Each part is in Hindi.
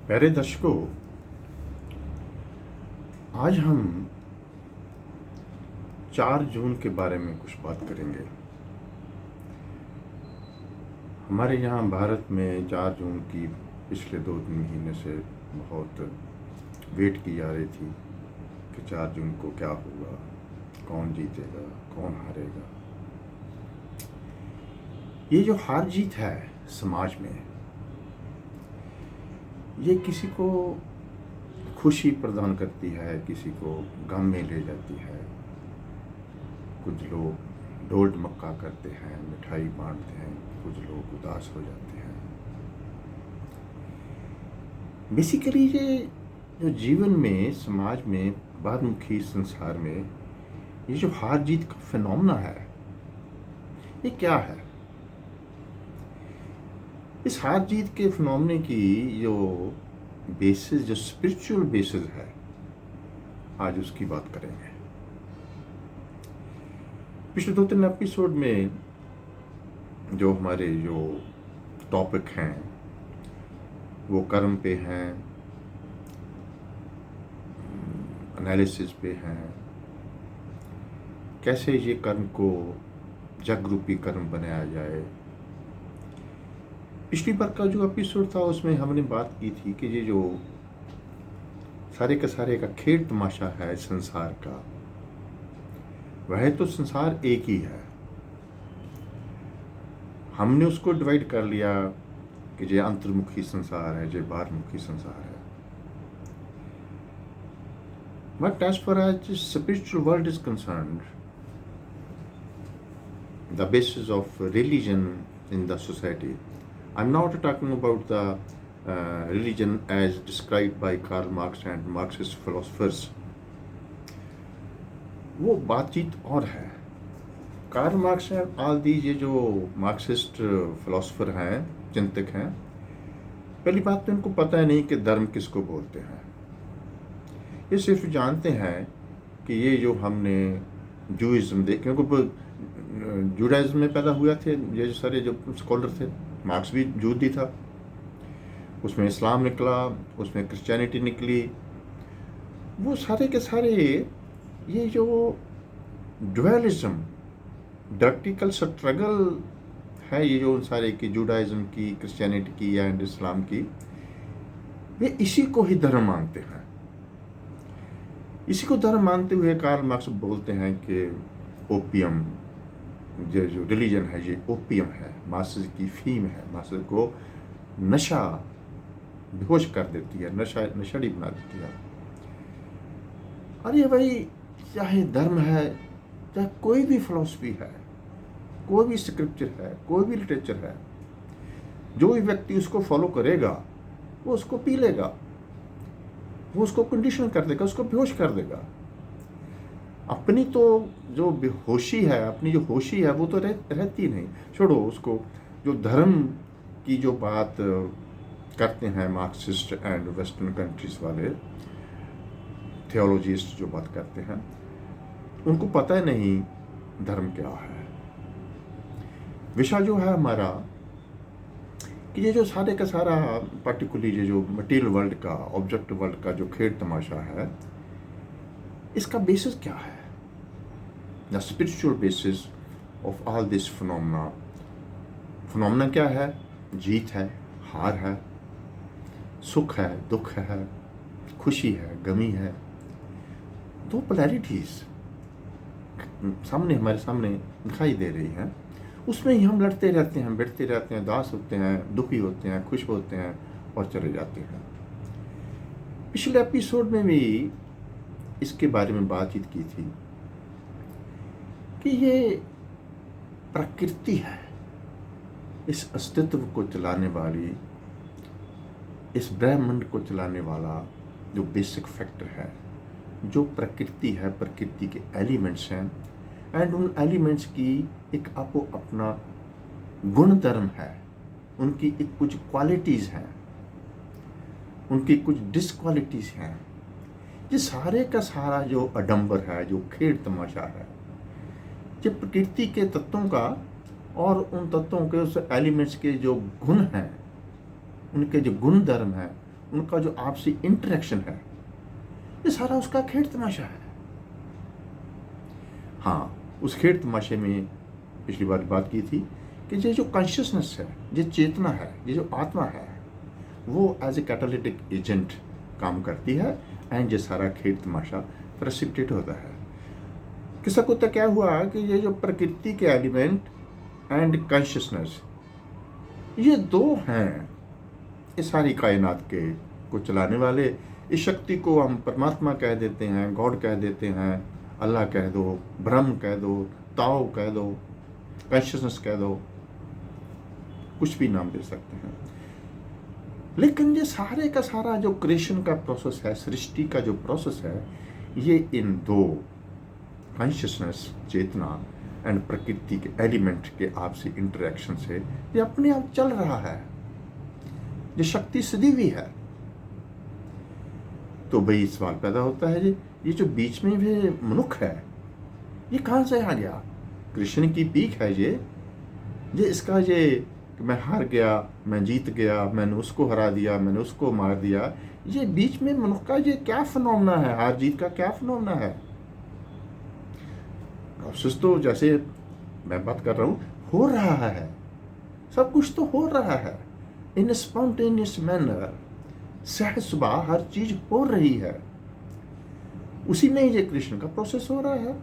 प्यारे दर्शकों, आज हम 4 जून के बारे में कुछ बात करेंगे। हमारे यहाँ भारत में 4 जून की पिछले 2-3 महीने से बहुत वेट की जा रही थी कि 4 जून को क्या होगा, कौन जीतेगा, कौन हारेगा। ये जो हार जीत है समाज में, ये किसी को खुशी प्रदान करती है, किसी को गम में ले जाती है। कुछ लोग ढोल मक्का करते हैं, मिठाई बांटते हैं, कुछ लोग उदास हो जाते हैं। बेसिकली ये जो जीवन में, समाज में, बादमुखी संसार में ये जो हार जीत का फिनोमेना है, ये क्या है? इस हार जीत के फिनोमेने की जो बेसिस, जो स्पिरिचुअल बेसिस है, आज उसकी बात करेंगे। पिछले 2-3 एपिसोड में जो हमारे जो टॉपिक हैं वो कर्म पे हैं, एनालिसिस पे हैं, कैसे ये कर्म को जग रूपी कर्म बनाया जाए। पिछली बार का जो एपिसोड था उसमें हमने बात की थी कि ये जो सारे का खेल तमाशा है संसार का, वह तो संसार एक ही है। हमने उसको डिवाइड कर लिया कि ये अंतर्मुखी संसार है, ये बाहरमुखी संसार है। But as far as spiritual world is concerned, the basis of religion in the society. I'm not talking about the religion as described by Karl Marx and Marxist philosophers. वो बातचीत और है। Karl Marx and all these, ये जो मार्क्सिस्ट फिलोसोफर हैं, चिंतक हैं, पहली बात तो इनको पता है नहीं कि धर्म किसको बोलते हैं। ये सिर्फ जानते हैं कि ये जो हमने जूइज्म देखे, क्योंकि जुडाइज्म में पैदा हुआ थे ये जो सारे जो स्कॉलर थे। मार्क्स भी जूदी था, उसमें इस्लाम निकला, उसमें क्रिश्चियनिटी निकली। वो सारे के सारे ये जो ड्वेलिज्म, डक्टिकल स्ट्रगल है, ये जो सारे की जुडाइज्म की, क्रिश्चियनिटी की या इस्लाम की, वे इसी को ही धर्म मानते हैं। इसी को धर्म मानते हुए कार्ल मार्क्स बोलते हैं कि ओपियम, ये जो रिलीजन है ये ओपियम है, मास्टर की फीम है, मास्टर को नशा, बेहोश कर देती है, नशेड़ी बना देती है। अरे भाई, चाहे धर्म है, चाहे कोई भी फिलॉसफी है, कोई भी स्क्रिप्चर है, कोई भी लिटरेचर है, जो भी व्यक्ति उसको फॉलो करेगा वो उसको पी लेगा, वो उसको कंडीशन कर देगा, उसको बेहोश कर देगा। अपनी तो जो बेहोशी है, अपनी जो होशी है, वो तो रहती नहीं। छोड़ो उसको। जो धर्म की जो बात करते हैं मार्क्सिस्ट एंड वेस्टर्न कंट्रीज वाले थियोलॉजिस्ट जो बात करते हैं, उनको पता नहीं धर्म क्या है। विषय जो है हमारा कि ये जो सारे का सारा पर्टिकुलरली ये जो मटेरियल वर्ल्ड का, ऑब्जेक्ट वर्ल्ड का जो खेल तमाशा है, इसका बेसिस क्या है? The spiritual basis of all this phenomena. Phenomena क्या है? जीत है, हार है, सुख है, दुख है, खुशी है, गमी है। दो पोलैरिटीज सामने, हमारे सामने दिखाई दे रही हैं। उसमें ही हम लड़ते रहते हैं, बैठते रहते हैं, उदास होते हैं, दुखी होते हैं, खुश होते हैं और चले जाते हैं। पिछले एपिसोड में भी इसके बारे में बातचीत की थी कि ये प्रकृति है, इस अस्तित्व को चलाने वाली, इस ब्रह्मांड को चलाने वाला जो बेसिक फैक्टर है, जो प्रकृति है, प्रकृति के एलिमेंट्स हैं, एंड उन एलिमेंट्स की एक आपको अपना गुण धर्म है, उनकी एक कुछ क्वालिटीज़ हैं, उनकी कुछ डिसक्वालिटीज़ हैं। ये सारे का सारा जो अडंबर है, जो खेल तमाशा है, ये प्रकृति के तत्वों का और उन तत्वों के, उस एलिमेंट्स के जो गुण हैं, उनके जो गुण धर्म हैं, उनका जो आपसी इंटरेक्शन है, ये सारा उसका खेल तमाशा है। हाँ, उस खेल तमाशे में पिछली बार बात की थी कि ये जो कॉन्शियसनेस है, ये चेतना है, ये जो आत्मा है, वो एज ए कैटालिटिक एजेंट काम करती है एंड ये सारा खेल तमाशा प्रेसिपिटेट होता है। किस्सा कुत्ता क्या हुआ कि ये जो प्रकृति के एलिमेंट एंड कॉन्शियसनेस, ये दो हैं इस सारी कायनात के को चलाने वाले। इस शक्ति को हम परमात्मा कह देते हैं, गॉड कह देते हैं, अल्लाह कह दो, ब्रह्म कह दो, ताओ कह दो, कॉन्शियसनेस कह दो, कुछ भी नाम दे सकते हैं। लेकिन ये सारे का सारा जो क्रिएशन का प्रोसेस है, सृष्टि का जो प्रोसेस है, ये इन दो कॉन्शियसनेस, चेतना एंड प्रकृति के एलिमेंट के आपसी इंटरेक्शन से ये अपने आप चल रहा है। ये शक्ति सदी हुई है। तो भाई सवाल पैदा होता है, ये जो बीच में भी मनुष्य है, ये कहाँ से आ गया? कृष्ण की पीक है ये इसका ये मैं हार गया, मैं जीत गया, मैंने उसको हरा दिया, मैंने उसको मार दिया, ये बीच में मनुष्य का ये क्या फिनोमेना है? हार जीत का क्या फिनोमेना है? प्रोसेस तो जैसे मैं बात कर रहा हूँ हो रहा है, सब कुछ तो हो रहा है इन स्पॉन्टेनियस मैनर, सहज सुबह हर चीज हो रही है। उसी में ये कृष्ण का प्रोसेस हो रहा है।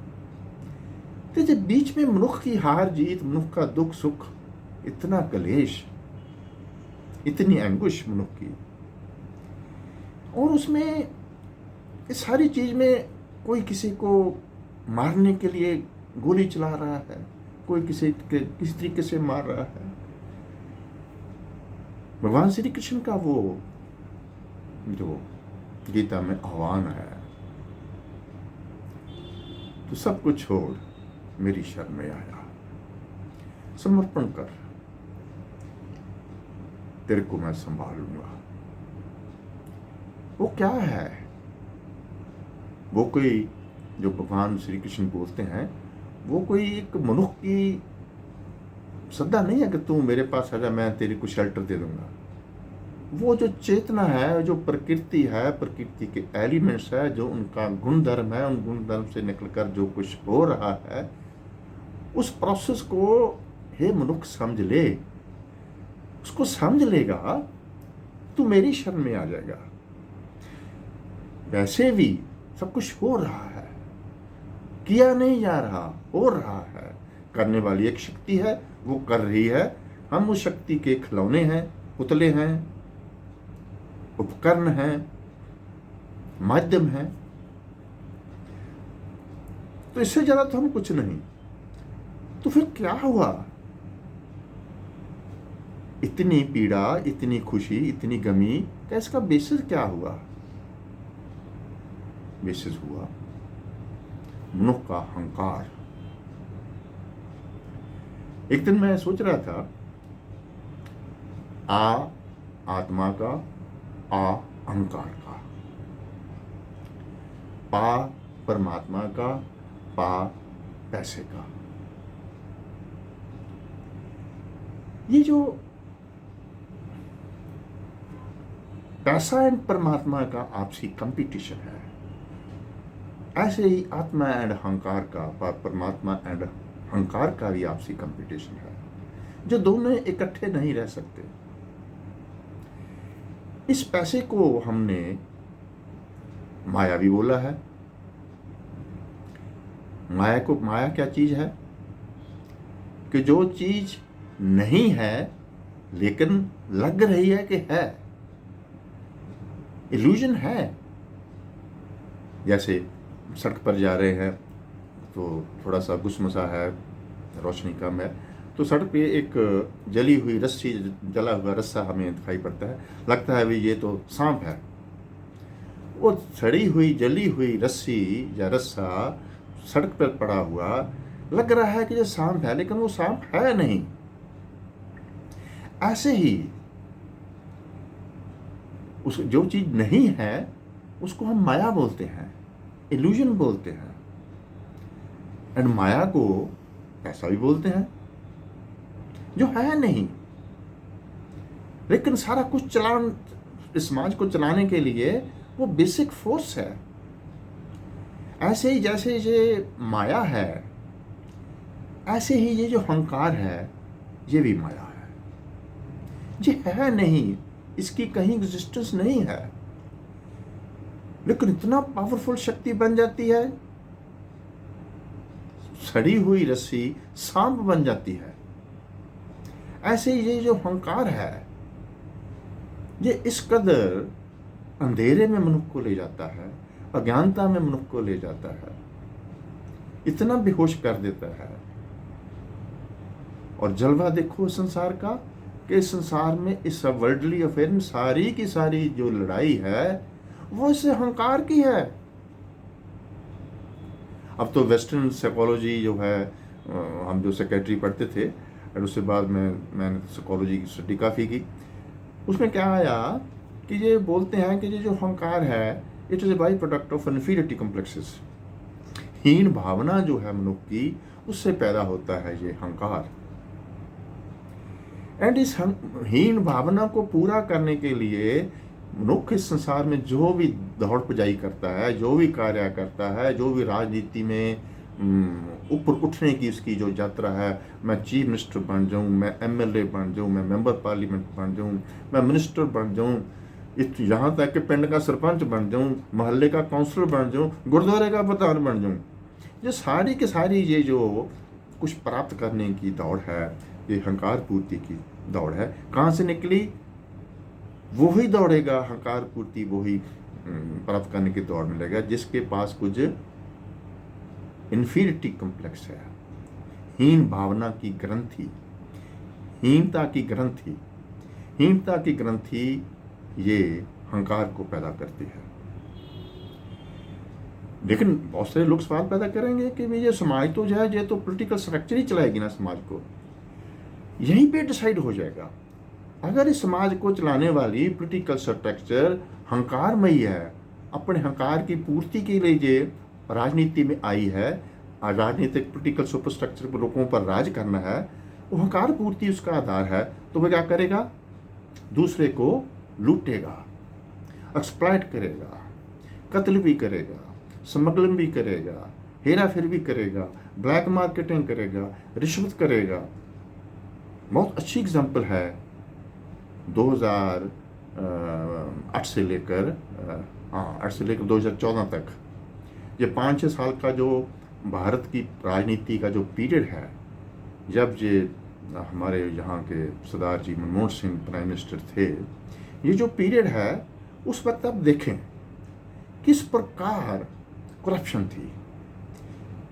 तो ये बीच में मनुष्य की हार जीत, मनुष्य का दुख सुख, इतना कलेश, इतनी एंगुश मनुष्य की, और उसमें इस सारी चीज में कोई किसी को मारने के लिए गोली चला रहा है, कोई किसी तरीके से मार रहा है। भगवान श्री कृष्ण का वो जो गीता में आह्वान है, तो सब कुछ छोड़ मेरी शरण में आया, समर्पण कर, तेरे को मैं संभाल लूंगा। वो क्या है? वो कोई जो भगवान श्री कृष्ण बोलते हैं, वो कोई एक मनुष्य की सद्दा नहीं है कि तू मेरे पास आ जा, मैं तेरे को शेल्टर दे दूंगा। वो जो चेतना है, जो प्रकृति है, प्रकृति के एलिमेंट्स है, जो उनका गुणधर्म है, उन गुणधर्म से निकलकर जो कुछ हो रहा है, उस प्रोसेस को हे मनुष्य समझ ले। उसको समझ लेगा तू मेरी शरण में आ जाएगा। वैसे भी सब कुछ हो रहा है, किया नहीं जा रहा, हो रहा है। करने वाली एक शक्ति है, वो कर रही है। हम उस शक्ति के खिलौने हैं, पुतले हैं, उपकरण हैं, माध्यम हैं। तो इससे ज्यादा तो हम कुछ नहीं। तो फिर क्या हुआ? इतनी पीड़ा, इतनी खुशी, इतनी गमी का इसका बेसिस क्या हुआ? बेसिस हुआ मनुष्य का अहंकार। एक दिन मैं सोच रहा था, आत्मा का, अहंकार का, पा परमात्मा का, पा पैसे का। ये जो पैसा एंड परमात्मा का आपसी कंपटीशन है, ऐसे ही आत्मा एंड अहंकार का, परमात्मा एंड अहंकार का भी आपसी कंपटीशन है, जो दोनों इकट्ठे नहीं रह सकते। इस पैसे को हमने माया भी बोला है। माया क्या चीज है? कि जो चीज नहीं है लेकिन लग रही है कि है, इल्यूजन है। जैसे सड़क पर जा रहे हैं तो थोड़ा सा गुस्मसा है, रोशनी कम है, तो सड़क पे एक जली हुई रस्सी, जला हुआ रस्सा हमें दिखाई पड़ता है, लगता है भी ये तो सांप है। वो सड़ी हुई जली हुई रस्सी या रस्सा सड़क पर पड़ा हुआ लग रहा है कि ये सांप है, लेकिन वो सांप है नहीं। ऐसे ही उस जो चीज नहीं है उसको हम माया बोलते हैं, इल्यूजन बोलते हैं। एंड माया को पैसा भी बोलते हैं, जो है नहीं, लेकिन सारा कुछ इस समाज को चलाने के लिए वो बेसिक फोर्स है। ऐसे ही जैसे ये माया है, ऐसे ही ये जो अहंकार है, ये भी माया है। ये है नहीं, इसकी कहीं एग्जिस्टेंस नहीं है, लेकिन इतना पावरफुल शक्ति बन जाती है, सड़ी हुई रस्सी सांप बन जाती है। ऐसे ही ये जो अहंकार है, ये इस कदर अंधेरे में मनुष्य को ले जाता है, अज्ञानता में मनुष्य को ले जाता है, इतना बेहोश कर देता है। और जलवा देखो संसार का, कि इस संसार में, इस वर्ल्डली अफेयर में सारी की सारी जो लड़ाई है वो इस अहंकार की है। अब तो वेस्टर्न साइकोलॉजी जो है, हम जो सेक्रेटरी पढ़ते थे और उसके बाद मैंने साइकोलॉजी की स्टडी काफ़ी की, उसमें क्या आया कि ये बोलते हैं कि ये जो अहंकार है, it is a by product of inferiority complexes. हीन भावना जो है मनुष्य की, उससे पैदा होता है ये अहंकार। एंड इस हीन भावना को पूरा करने के लिए मनुष्य इस संसार में जो भी दौड़ पजाई करता है, जो भी कार्य करता है, जो भी राजनीति में ऊपर उठने की उसकी जो यात्रा है, मैं चीफ मिनिस्टर बन जाऊं, मैं एमएलए बन जाऊं, मैं मेंबर पार्लियामेंट बन जाऊं, मैं मिनिस्टर बन जाऊं, यहाँ तक कि पिंड का सरपंच बन जाऊं, मोहल्ले का काउंसलर बन जाऊं, गुरुद्वारे का प्रधान बन जाऊं, ये सारी की सारी ये जो कुछ प्राप्त करने की दौड़ है, ये अहंकार पूर्ति की दौड़ है। कहाँ से निकली? वो ही दौड़ेगा अहंकार पूर्ति, वो ही प्राप्त करने की दौड़ में लगेगा जिसके पास कुछ इन्फीरियरिटी कॉम्प्लेक्स है, हीन भावना की ग्रंथि, हीनता की ग्रंथि। हीनता की ग्रंथि ये अहंकार को पैदा करती है। लेकिन बहुत सारे लोग सवाल पैदा करेंगे कि भाई ये समाज तो जो है, ये तो पॉलिटिकल स्ट्रक्चर ही चलाएगी ना समाज को, यहीं पे डिसाइड हो जाएगा। अगर इस समाज को चलाने वाली पॉलिटिकल स्ट्रक्चर अहंकारमयी है, अपने अहंकार की पूर्ति के लिए ये राजनीति में आई है, राजनीतिक पॉलिटिकल सुपर स्ट्रक्चर पर लोगों पर राज करना है, वो अहंकार पूर्ति उसका आधार है, तो वह क्या करेगा? दूसरे को लूटेगा, एक्सप्लॉइट करेगा, कत्ल भी करेगा, स्मगलिंग भी करेगा, हेरा फेरी भी करेगा, ब्लैक मार्केटिंग करेगा, रिश्वत करेगा। बहुत अच्छी एग्जाम्पल है 2008 से लेकर 2014 तक, ये 5-6 साल का जो भारत की राजनीति का जो पीरियड है, जब ये हमारे यहाँ के सरदार जी मनमोहन सिंह प्राइम मिनिस्टर थे, ये जो पीरियड है, उस वक्त आप देखें किस प्रकार करप्शन थी,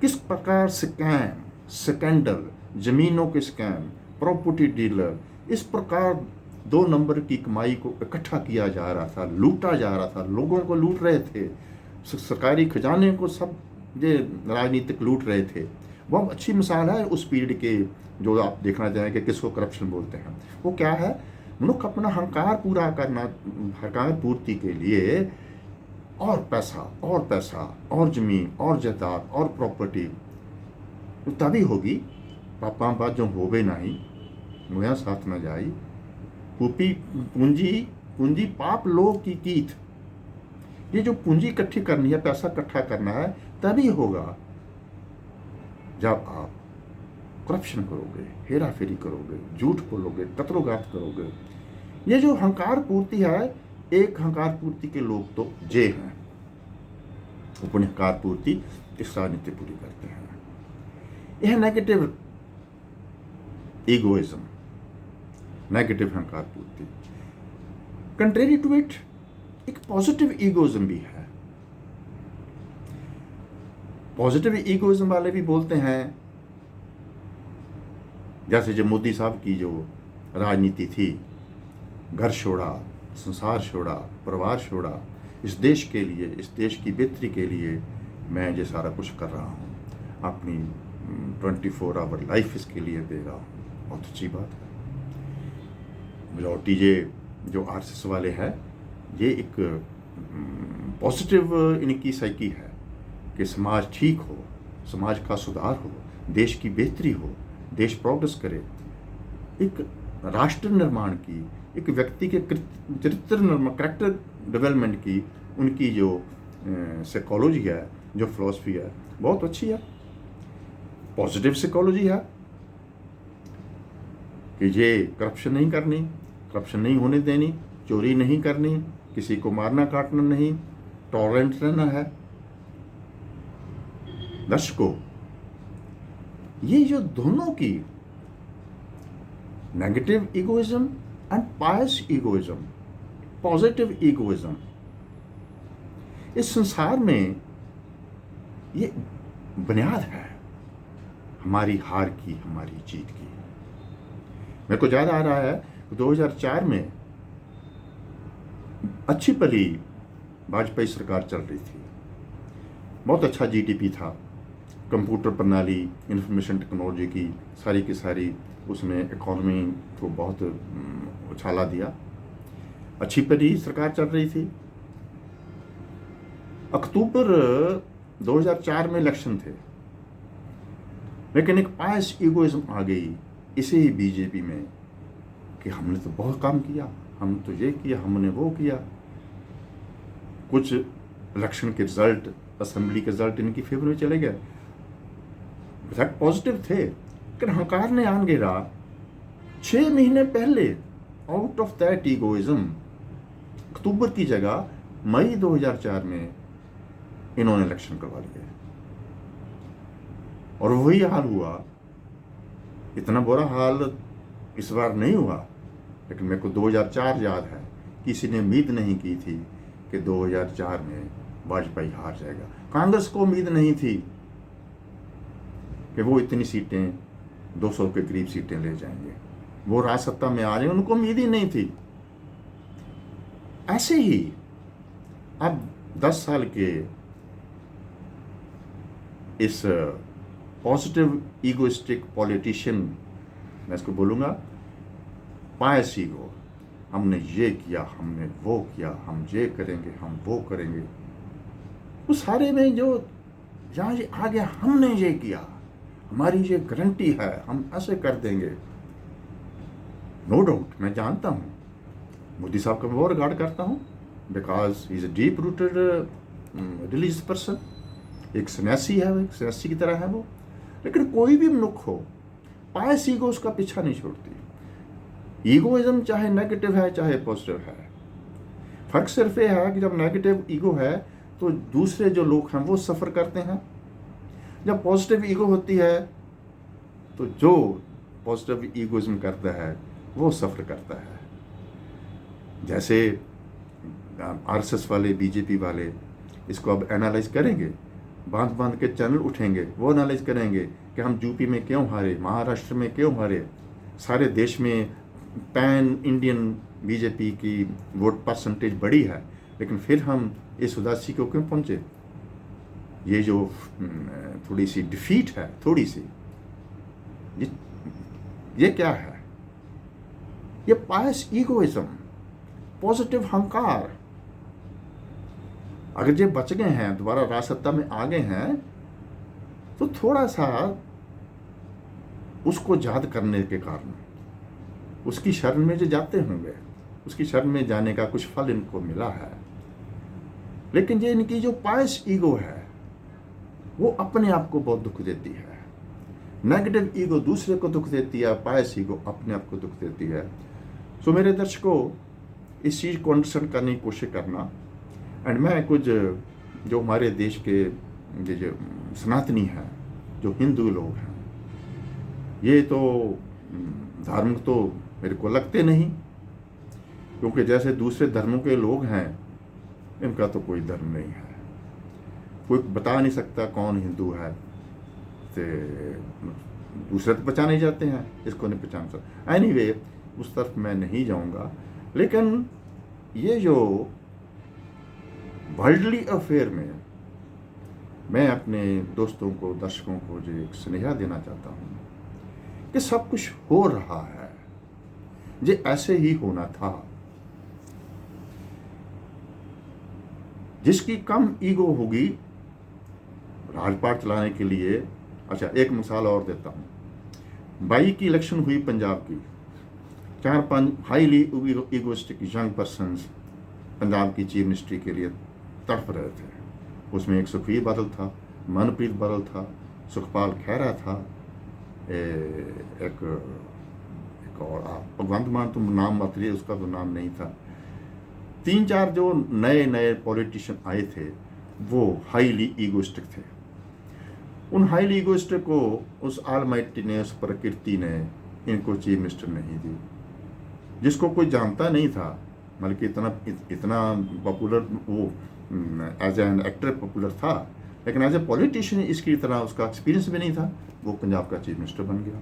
किस प्रकार स्कैम, स्कैंडल, जमीनों के स्कैम, प्रॉपर्टी डीलर, इस प्रकार 2 नंबर की कमाई को इकट्ठा किया जा रहा था, लूटा जा रहा था, लोगों को लूट रहे थे, सरकारी खजाने को सब ये राजनीतिक लूट रहे थे। बहुत अच्छी मिसाल है उस पीरियड के, जो आप देखना चाहें कि किसको करप्शन बोलते हैं। वो क्या है? मनुष्य अपना अहंकार पूरा करना, अहंकार पूर्ति के लिए और पैसा और जमीन और जायदाद और प्रॉपर्टी, तो तभी होगी। पापा बाजों होवे नहीं, मुया साथ न जाई, पूंजी पाप लोग की कीथ। ये जो पूंजी इकट्ठी करनी है, पैसा इकट्ठा करना है, तभी होगा जब आप करप्शन करोगे, हेरा फेरी करोगे, झूठ बोलोगे, कत्लोगात करोगे। ये जो अहंकार पूर्ति है, एक अहंकार पूर्ति के लोग तो जे हैं, अपनी अहंकार पूर्ति इस राजनीति पूरी करते हैं। यह नेगेटिव ईगोइज्म, नेगेटिव अहंकार पूर्ति। कंट्रेरी टू इट एक पॉजिटिव ईगोइज्म भी है। पॉजिटिव ईगोइज्म वाले भी बोलते हैं, जैसे जो मोदी साहब की जो राजनीति थी, घर छोड़ा, संसार छोड़ा, परिवार छोड़ा, इस देश के लिए, इस देश की बेहतरी के लिए मैं ये सारा कुछ कर रहा हूँ, अपनी 24 आवर लाइफ इसके लिए दे रहा हूँ। बहुत अच्छी बात है। मेजॉरिटी ये जो आरएसएस वाले हैं, ये एक पॉजिटिव इनकी साइकी है कि समाज ठीक हो, समाज का सुधार हो, देश की बेहतरी हो, देश प्रोग्रेस करे, एक राष्ट्र निर्माण की, एक व्यक्ति के चरित्र करेक्टर डेवलपमेंट की उनकी जो साइकोलॉजी है, जो फिलॉसफी है, बहुत अच्छी है। पॉजिटिव साइकोलॉजी है कि ये करप्शन नहीं करनी, करप्शन नहीं होने देनी, चोरी नहीं करनी, किसी को मारना काटना नहीं, टॉलरेंट रहना है। दर्शकों, ये जो दोनों की negative egoism and Payas egoism, positive egoism, इस संसार में ये बुनियाद है हमारी हार की, हमारी जीत की। मेरे को याद आ रहा है 2004 में अच्छी भली वाजपेयी सरकार चल रही थी, बहुत अच्छा जीडीपी था, कंप्यूटर प्रणाली, इंफॉर्मेशन टेक्नोलॉजी की सारी उसने इकॉनमी को बहुत उछाला दिया, अच्छी भली सरकार चल रही थी। अक्टूबर 2004 में इलेक्शन थे, लेकिन एक पायस ईगोइज्म आ गई इसे ही बीजेपी में कि हमने तो बहुत काम किया, हम तो ये किया, हमने वो किया। कुछ इलेक्शन के रिजल्ट, असेंबली के रिजल्ट इनकी फेवर में चले गए, पॉजिटिव थे, लेकिन हंकार ने आन गिरा 6 महीने पहले। आउट ऑफ दैट ईगोइज्म अक्टूबर की जगह मई 2004 में इन्होंने इलेक्शन करवा लिए और वही हाल हुआ। इतना बुरा हाल इस बार नहीं हुआ, लेकिन मेरे को 2004 याद है। किसी ने उम्मीद नहीं की थी कि 2004 में वाजपेयी हार जाएगा। कांग्रेस को उम्मीद नहीं थी कि वो इतनी सीटें, 200 के करीब सीटें ले जाएंगे, वो राज सत्ता में आ जाएंगे, उनको उम्मीद ही नहीं थी। ऐसे ही अब 10 साल के इस पॉजिटिव ईगोइस्टिक पॉलिटिशियन, मैं इसको बोलूँगा पायस ईगो, हमने ये किया, हमने वो किया, हम ये करेंगे, हम वो करेंगे, उस सारे में जो जहाँ ये आ गया, हमने ये किया, हमारी ये गारंटी है, हम ऐसे कर देंगे। नो डाउट, मैं जानता हूँ मोदी साहब का मैं बहुत रिगार्ड करता हूँ, because he is a deep rooted religious person, एक सन्यासी है, एक सन्यासी की तरह है वो। लेकिन कोई भी मनुष्य हो, पायस ईगो उसका पीछा नहीं छोड़ती। ईगोइज्म चाहे नेगेटिव है चाहे पॉजिटिव है, फर्क सिर्फ ये है कि जब नेगेटिव ईगो है तो दूसरे जो लोग हैं वो सफ़र करते हैं, जब पॉजिटिव ईगो होती है तो जो पॉजिटिव ईगोइज्म करता है वो सफ़र करता है। जैसे आरएसएस वाले, बीजेपी वाले इसको अब एनालाइज करेंगे, बांध बांध के चैनल उठेंगे, वो एनालाइज करेंगे कि हम यूपी में क्यों हारे, महाराष्ट्र में क्यों हारे, सारे देश में पैन इंडियन बीजेपी की वोट परसेंटेज बड़ी है, लेकिन फिर हम इस उदासी को क्यों पहुँचे। ये जो थोड़ी सी डिफीट है, थोड़ी सी, ये क्या है? ये पायस ईगोइज्म, पॉजिटिव हंकार। अगर ये बच गए हैं, दोबारा राज सत्ता में आ गए हैं, तो थोड़ा सा उसको याद करने के कारण उसकी शरण में जो जाते होंगे, उसकी शरण में जाने का कुछ फल इनको मिला है। लेकिन ये इनकी जो पायस ईगो है वो अपने आप को बहुत दुख देती है। नेगेटिव ईगो दूसरे को दुख देती है, पायस ईगो अपने आप को दुख देती है। सो मेरे दर्शकों, इस चीज़ को अंडरस्टैंड करने की कोशिश करना। एंड मैं कुछ जो हमारे देश के जो सनातनी हैं, जो हिंदू लोग हैं, ये तो धार्मिक तो मेरे को लगते नहीं, क्योंकि जैसे दूसरे धर्मों के लोग हैं, इनका तो कोई धर्म नहीं है, कोई बता नहीं सकता कौन हिंदू है, तो दूसरे तो पहचाने जाते हैं, इसको नहीं पहचान सकता। एनीवे, उस तरफ मैं नहीं जाऊंगा। लेकिन ये जो वर्ल्डली अफेयर में मैं अपने दोस्तों को, दर्शकों को जो एक स्नेहा देना चाहता हूँ कि सब कुछ हो रहा है, ये ऐसे ही होना था। जिसकी कम ईगो होगी राजपाट चलाने के लिए। अच्छा, एक मिसाल और देता हूँ। 22 की इलेक्शन हुई पंजाब की, 4-5 highly egoistic young persons Punjab की चीफ मिनिस्ट्री के लिए तड़प रहे थे। उसमें एक सुखबीर बादल था, मनप्रीत बादल था, सुखपाल खैरा था, एक और भगवंत मान तुम नाम मत लिए, उसका तो नाम नहीं था। 3-4 जो नए नए पॉलिटिशियन आए थे वो हाईली ईगोइस्टिक थे। उन हाईली ईगोइस्टिक को उस ऑलमाइटी ने, उस प्रकृति ने इनको चीफ मिनिस्टर नहीं दी, जिसको कोई जानता नहीं था, बल्कि इतना पॉपुलर वो एज एन एक्टर पॉपुलर था, लेकिन एज ए पॉलिटिशियन इसकी तरह उसका एक्सपीरियंस भी नहीं था। वो पंजाब का चीफ मिनिस्टर बन गया।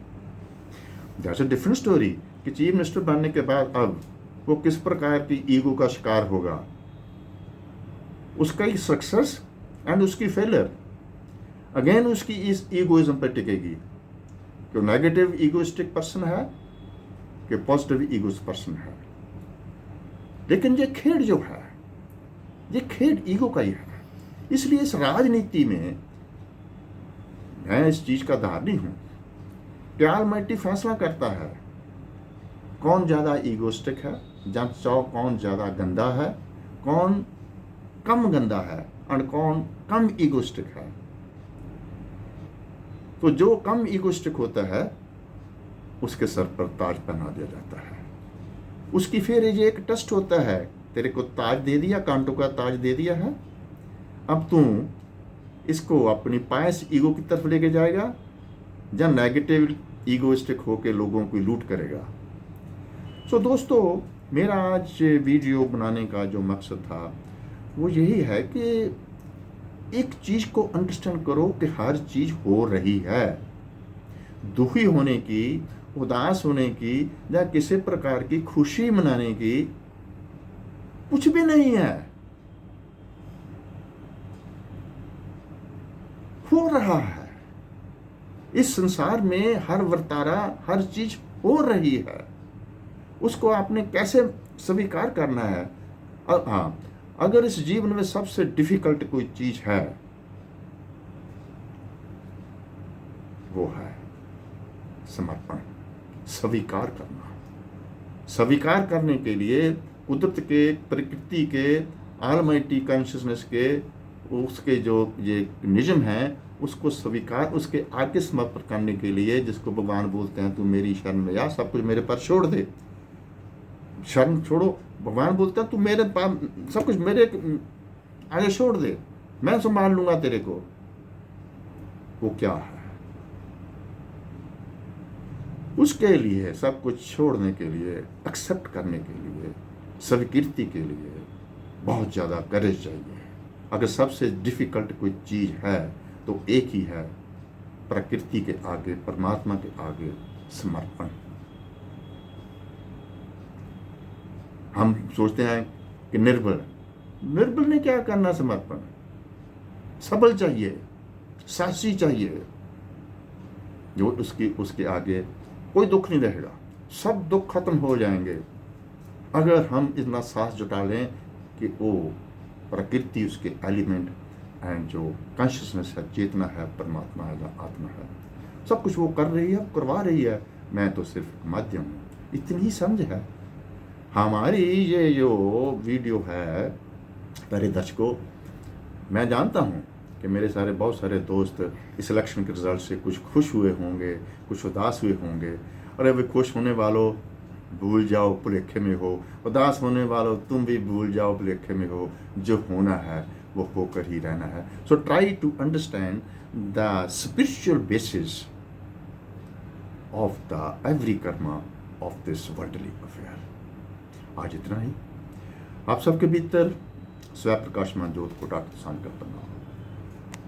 दैट्स अ डिफरेंट स्टोरी कि चीफ मिनिस्टर बनने के बाद अब वो किस प्रकार की ईगो का शिकार होगा, उसका ही सक्सेस एंड उसकी फेलियर अगेन उसकी इस ईगोइज्म पर टिकेगी कि वो नेगेटिव ईगोइस्टिक पर्सन है कि पॉजिटिव ईगोइस्ट पर्सन है। लेकिन ये खेड जो है, ये खेड ईगो का ही है। इसलिए इस राजनीति में मैं इस चीज का धारणी हूं कि ऑलमाइटी फैसला करता है कौन ज्यादा ईगोइस्टिक है, चाहो कौन ज्यादा गंदा है, कौन कम गंदा है और कौन कम ईगोइस्टिक है। तो जो कम ईगोइस्टिक होता है उसके सर पर ताज पहना दिया जाता है। उसकी फिर ये एक टेस्ट होता है, तेरे को ताज दे दिया, कांटों का ताज दे दिया है, अब तू इसको अपनी पायस ईगो की तरफ लेके जाएगा या नेगेटिव ईगोइस्टिक होके लोगों को लूट करेगा। सो दोस्तों, मेरा आज वीडियो बनाने का जो मकसद था वो यही है कि एक चीज को अंडरस्टैंड करो कि हर चीज हो रही है। दुखी होने की, उदास होने की या किसी प्रकार की खुशी मनाने की कुछ भी नहीं है। हो रहा है इस संसार में, हर वर्तारा, हर चीज हो रही है। उसको आपने कैसे स्वीकार करना है। हाँ, अगर इस जीवन में सबसे डिफिकल्ट कोई चीज है वो है समर्पण, स्वीकार करना। स्वीकार करने के लिए कुदरत के, प्रकृति के, ऑलमाइटी कॉन्शियसनेस के, उसके जो ये नियम है उसको स्वीकार, उसके आगे समर्पण करने के लिए, जिसको भगवान बोलते हैं तू मेरी शरण में आ, सब कुछ मेरे पर छोड़ दे। शरण छोड़ो, भगवान बोलता है तू मेरे पास सब कुछ मेरे आगे छोड़ दे, मैं संभाल लूंगा तेरे को। वो क्या है? उसके लिए, सब कुछ छोड़ने के लिए, एक्सेप्ट करने के लिए, स्वीकृति के लिए बहुत ज्यादा करेज चाहिए। अगर सबसे डिफिकल्ट कोई चीज है तो एक ही है, प्रकृति के आगे, परमात्मा के आगे समर्पण। हम सोचते हैं कि निर्बल ने क्या करना समर्पण। सबल चाहिए, साहसी चाहिए, जो उसके आगे कोई दुख नहीं रहेगा, सब दुख खत्म हो जाएंगे अगर हम इतना साहस जुटा लें कि वो प्रकृति, उसके एलिमेंट एंड जो कॉन्शियसनेस है, चेतना है, परमात्मा है, आत्मा है, सब कुछ वो कर रही है, करवा रही है। मैं तो सिर्फ माध्यम हूँ, इतनी ही समझ है। हमारी ये जो वीडियो है, मेरे दर्शकों, मैं जानता हूँ कि मेरे बहुत सारे दोस्त इस इलेक्शन के रिजल्ट से कुछ खुश हुए होंगे, कुछ उदास हुए होंगे। अरे वे खुश होने वालों, भूल जाओ भुलेखे में हो, उदास होने वालों तुम भी भूल जाओ भुलेखे में हो। जो होना है वो होकर ही रहना है। So try to understand the spiritual basis of the every karma of this worldly affair. आज इतना ही। आप सबके भीतर स्वयं प्रकाशमान ज्योत को डाक सांझ करता हूँ।